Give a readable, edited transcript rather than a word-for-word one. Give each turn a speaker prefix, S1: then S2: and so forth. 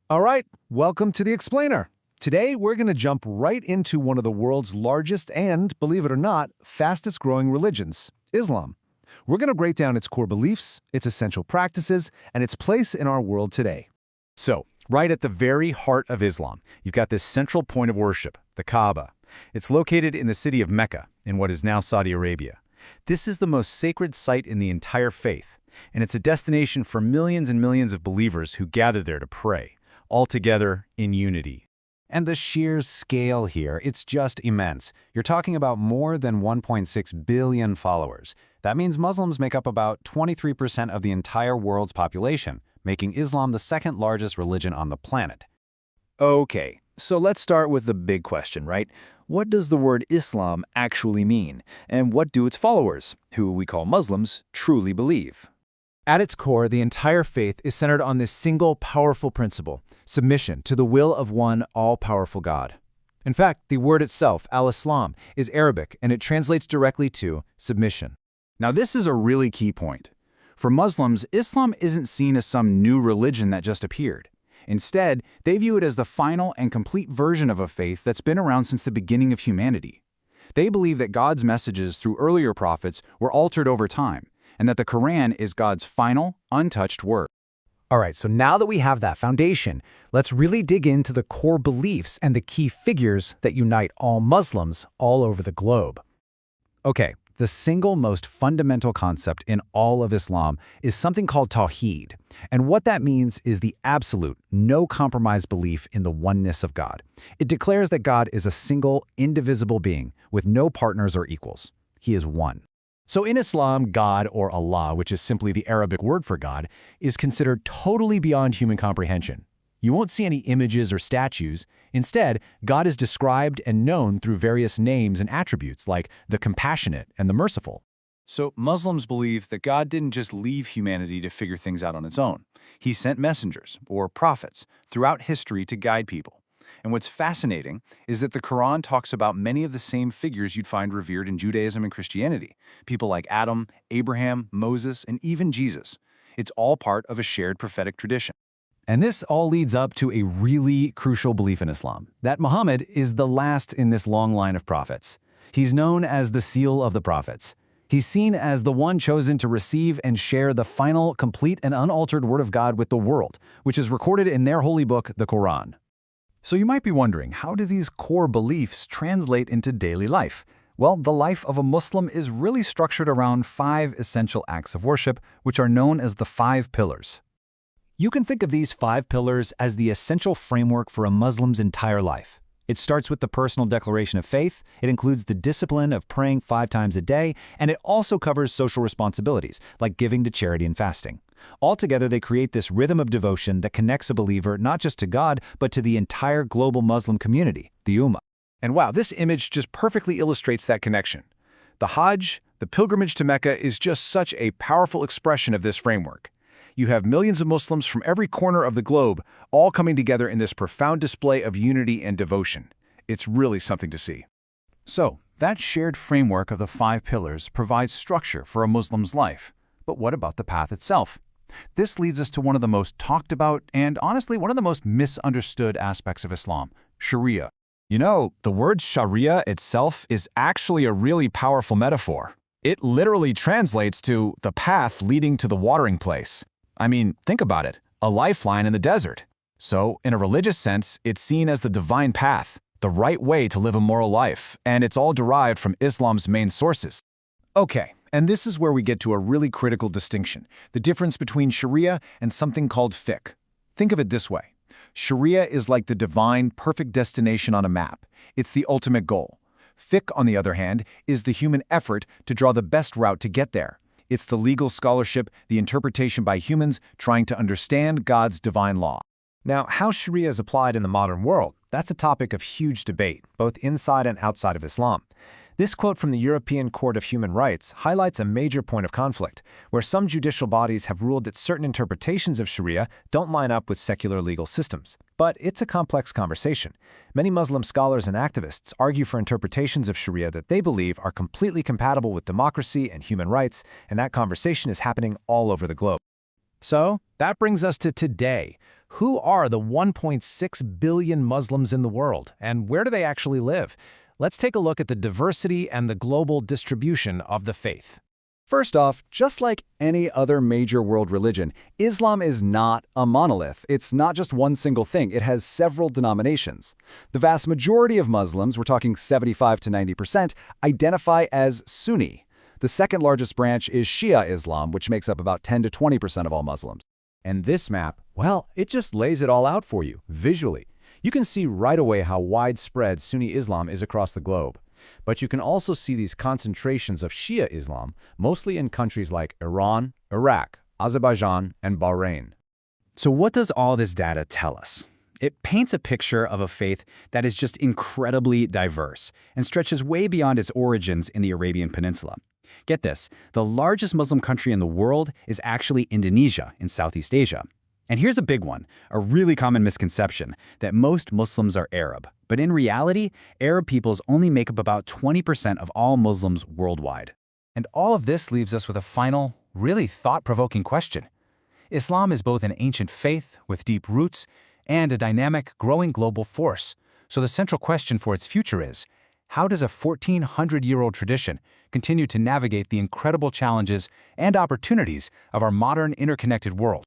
S1: All right, welcome to The Explainer. Today, we're going to jump right into one of the world's largest and, believe it or not, fastest-growing religions, Islam. We're going to break down its core beliefs, its essential practices, and its place in our world today.
S2: So, right at the very heart of Islam, you've got this central point of worship, the Kaaba. It's located in the city of Mecca, in what is now Saudi Arabia. This is the most sacred site in the entire faith, and it's a destination for millions and millions of believers who gather there to pray, all together in unity.
S3: And the sheer scale here, it's just immense. You're talking about more than 1.6 billion followers. That means Muslims make up about 23% of the entire world's population, making Islam the second largest religion on the planet.
S2: Okay, so let's start with the big question, right? What does the word Islam actually mean? And what do its followers, who we call Muslims, truly believe?
S1: At its core, the entire faith is centered on this single powerful principle, submission to the will of one all-powerful God. In fact, the word itself, al-Islam, is Arabic, and it translates directly to submission.
S3: Now this is a really key point. For Muslims, Islam isn't seen as some new religion that just appeared. Instead, they view it as the final and complete version of a faith that's been around since the beginning of humanity. They believe that God's messages through earlier prophets were altered over time, and that the Qur'an is God's final, untouched word.
S1: All right, so now that we have that foundation, let's really dig into the core beliefs and the key figures that unite all Muslims all over the globe. Okay, the single most fundamental concept in all of Islam is something called Tawheed. And what that means is the absolute, no-compromise belief in the oneness of God. It declares that God is a single, indivisible being with no partners or equals. He is one. So in Islam, God, or Allah, which is simply the Arabic word for God, is considered totally beyond human comprehension. You won't see any images or statues. Instead, God is described and known through various names and attributes like the compassionate and the merciful.
S3: So Muslims believe that God didn't just leave humanity to figure things out on its own. He sent messengers, or prophets, throughout history to guide people. And what's fascinating is that the Quran talks about many of the same figures you'd find revered in Judaism and Christianity, people like Adam, Abraham, Moses, and even Jesus. It's all part of a shared prophetic tradition.
S1: And this all leads up to a really crucial belief in Islam, that Muhammad is the last in this long line of prophets. He's known as the seal of the prophets. He's seen as the one chosen to receive and share the final, complete, and unaltered word of God with the world, which is recorded in their holy book, the Qur'an.
S3: So you might be wondering, how do these core beliefs translate into daily life? Well, the life of a Muslim is really structured around 5 essential acts of worship, which are known as the 5 pillars.
S4: You can think of these 5 pillars as the essential framework for a Muslim's entire life. It starts with the personal declaration of faith, it includes the discipline of praying 5 times a day, and it also covers social responsibilities, like giving to charity and fasting. Altogether, they create this rhythm of devotion that connects a believer not just to God, but to the entire global Muslim community, the Ummah.
S2: And wow, this image just perfectly illustrates that connection. The Hajj, the pilgrimage to Mecca, is just such a powerful expression of this framework. You have millions of Muslims from every corner of the globe all coming together in this profound display of unity and devotion. It's really something to see.
S3: So, that shared framework of the 5 pillars provides structure for a Muslim's life. But what about the path itself? This leads us to one of the most talked about and honestly one of the most misunderstood aspects of Islam, Sharia.
S5: You know, the word Sharia itself is actually a really powerful metaphor. It literally translates to the path leading to the watering place. I mean, think about it, a lifeline in the desert. So, in a religious sense, it's seen as the divine path, the right way to live a moral life, and it's all derived from Islam's main sources.
S2: Okay, and this is where we get to a really critical distinction, the difference between Sharia and something called fiqh. Think of it this way. Sharia is like the divine, perfect destination on a map. It's the ultimate goal. Fiqh, on the other hand, is the human effort to draw the best route to get there. It's the legal scholarship, the interpretation by humans trying to understand God's divine law.
S1: Now, how Sharia is applied in the modern world, that's a topic of huge debate, both inside and outside of Islam. This quote from the European Court of Human Rights highlights a major point of conflict, where some judicial bodies have ruled that certain interpretations of Sharia don't line up with secular legal systems. But it's a complex conversation. Many Muslim scholars and activists argue for interpretations of Sharia that they believe are completely compatible with democracy and human rights, and that conversation is happening all over the globe. So, that brings us to today. Who are the 1.6 billion Muslims in the world, and where do they actually live? Let's take a look at the diversity and the global distribution of the faith.
S2: First off, just like any other major world religion, Islam is not a monolith. It's not just one single thing. It has several denominations. The vast majority of Muslims, we're talking 75 to 90%, identify as Sunni. The second largest branch is Shia Islam, which makes up about 10 to 20% of all Muslims.
S6: And this map, well, it just lays it all out for you, visually. You can see right away how widespread Sunni Islam is across the globe. But you can also see these concentrations of Shia Islam, mostly in countries like Iran, Iraq, Azerbaijan, and Bahrain.
S7: So what does all this data tell us? It paints a picture of a faith that is just incredibly diverse and stretches way beyond its origins in the Arabian Peninsula. Get this, the largest Muslim country in the world is actually Indonesia in Southeast Asia. And here's a big one, a really common misconception, that most Muslims are Arab. But in reality, Arab peoples only make up about 20% of all Muslims worldwide.
S3: And all of this leaves us with a final, really thought-provoking question. Islam is both an ancient faith with deep roots and a dynamic, growing global force. So the central question for its future is, how does a 1,400-year-old tradition continue to navigate the incredible challenges and opportunities of our modern interconnected world?